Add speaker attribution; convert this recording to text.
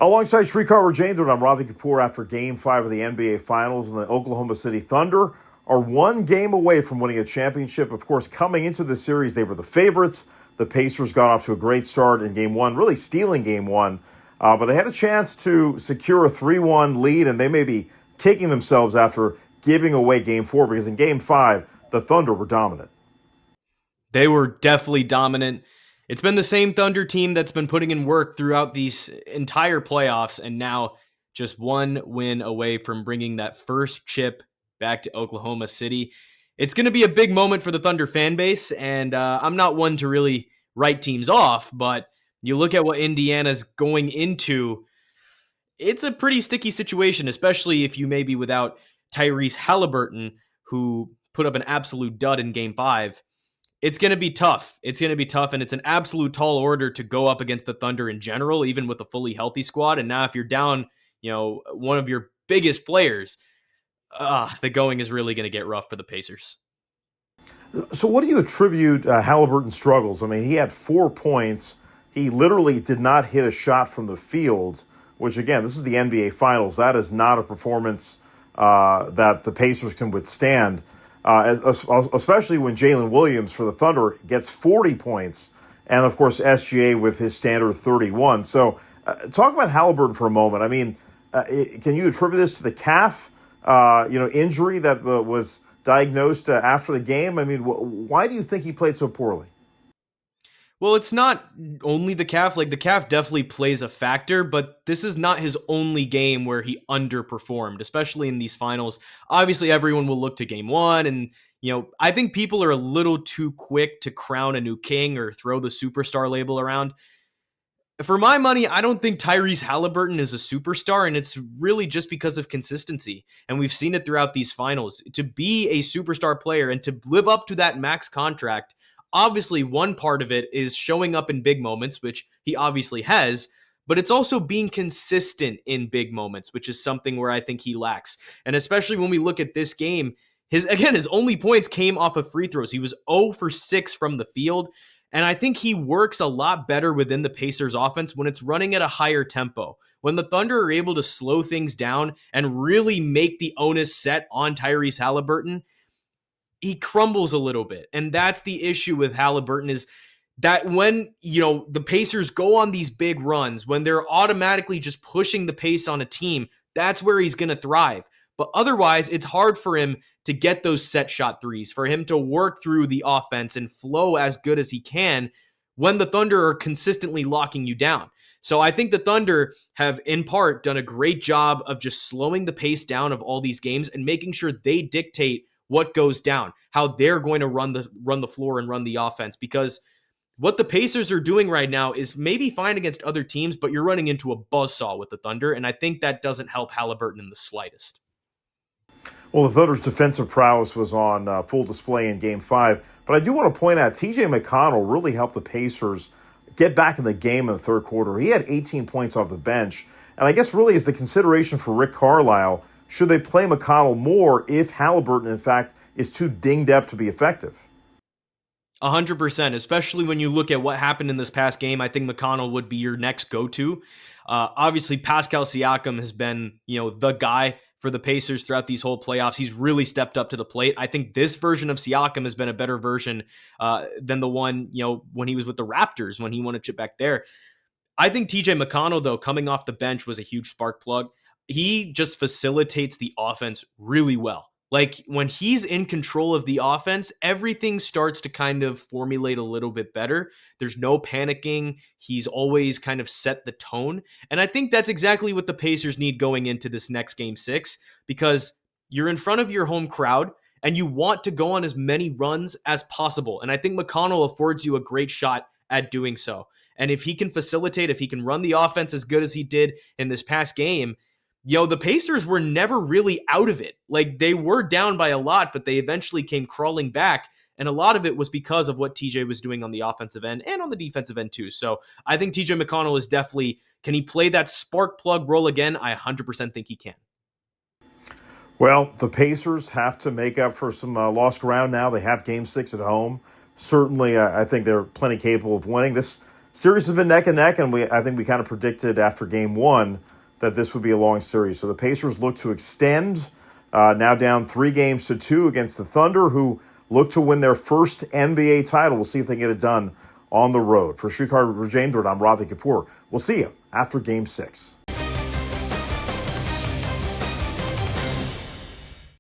Speaker 1: Alongside Srikar, Rajendran, I'm Ravi Kapur. After Game 5 of the NBA Finals, and the Oklahoma City Thunder are one game away from winning a championship. Of course, coming into the series, they were the favorites. The Pacers got off to a great start in Game 1, really stealing Game 1. But they had a chance to secure a 3-1 lead, and they may be kicking themselves after giving away Game 4, because in Game 5, the Thunder were dominant.
Speaker 2: They were definitely dominant. It's been the same Thunder team that's been putting in work throughout these entire playoffs, and now just one win away from bringing that first chip back to Oklahoma City. It's going to be a big moment for the Thunder fan base, and I'm not one to really write teams off, but you look at what Indiana's going into, it's a pretty sticky situation, especially if you may be without Tyrese Halliburton, who put up an absolute dud in Game 5. It's going to be tough. It's going to be tough, and it's an absolute tall order to go up against the Thunder in general, even with a fully healthy squad. And now if you're down, one of your biggest players, the going is really going to get rough for the Pacers.
Speaker 1: So what do you attribute Halliburton's struggles? I mean, he had 4 points. He literally did not hit a shot from the field, which, again, this is the NBA Finals. That is not a performance that the Pacers can withstand. Especially when Jalen Williams for the Thunder gets 40 points, and of course SGA with his standard 31. So talk about Halliburton for a moment. I mean, can you attribute this to the calf, injury that was diagnosed after the game? I mean, why do you think he played so poorly?
Speaker 2: Well, it's not only the calf. Like, the calf definitely plays a factor, but this is not his only game where he underperformed, especially in these finals. Obviously, everyone will look to Game 1, and, I think people are a little too quick to crown a new king or throw the superstar label around. For my money, I don't think Tyrese Halliburton is a superstar, and it's really just because of consistency. And we've seen it throughout these finals. To be a superstar player and to live up to that max contract, obviously, one part of it is showing up in big moments, which he obviously has, but it's also being consistent in big moments, which is something where I think he lacks. And especially when we look at this game, his only points came off of free throws. He was 0 for 6 from the field, and I think he works a lot better within the Pacers offense when it's running at a higher tempo. When the Thunder are able to slow things down and really make the onus set on Tyrese Halliburton, he crumbles a little bit. And that's the issue with Halliburton, is that when, the Pacers go on these big runs, when they're automatically just pushing the pace on a team, that's where he's going to thrive. But otherwise, it's hard for him to get those set shot threes, for him to work through the offense and flow as good as he can when the Thunder are consistently locking you down. So I think the Thunder have, in part, done a great job of just slowing the pace down of all these games and making sure they dictate what goes down, how they're going to run the floor and run the offense. Because what the Pacers are doing right now is maybe fine against other teams, but you're running into a buzzsaw with the Thunder, and I think that doesn't help Halliburton in the slightest.
Speaker 1: Well, the Thunder's defensive prowess was on full display in Game 5, but I do want to point out T.J. McConnell really helped the Pacers get back in the game in the third quarter. He had 18 points off the bench, and I guess really is the consideration for Rick Carlisle. Should they play McConnell more if Halliburton, in fact, is too dinged up to be effective?
Speaker 2: 100%, especially when you look at what happened in this past game. I think McConnell would be your next go-to. Obviously, Pascal Siakam has been, the guy for the Pacers throughout these whole playoffs. He's really stepped up to the plate. I think this version of Siakam has been a better version than the one, when he was with the Raptors, when he won a chip back there. I think TJ McConnell, though, coming off the bench was a huge spark plug. He just facilitates the offense really well. Like, when he's in control of the offense, everything starts to kind of formulate a little bit better. There's no panicking. He's always kind of set the tone. And I think that's exactly what the Pacers need going into this next Game 6, because you're in front of your home crowd and you want to go on as many runs as possible. And I think McConnell affords you a great shot at doing so. And if he can facilitate, if he can run the offense as good as he did in this past game, the Pacers were never really out of it. Like, they were down by a lot, but they eventually came crawling back. And a lot of it was because of what TJ was doing on the offensive end and on the defensive end too. So I think TJ McConnell is definitely, can he play that spark plug role again? I 100% think he can.
Speaker 1: Well, the Pacers have to make up for some lost ground now. They have Game 6 at home. Certainly, I think they're plenty capable of winning. This series has been neck and neck, and I think we kind of predicted after game one that this would be a long series. So the Pacers look to extend, now down 3-2 against the Thunder, who look to win their first NBA title. We'll see if they get it done on the road. For Srikar, Rajendran, I'm Ravi Kapur. We'll see you after Game 6.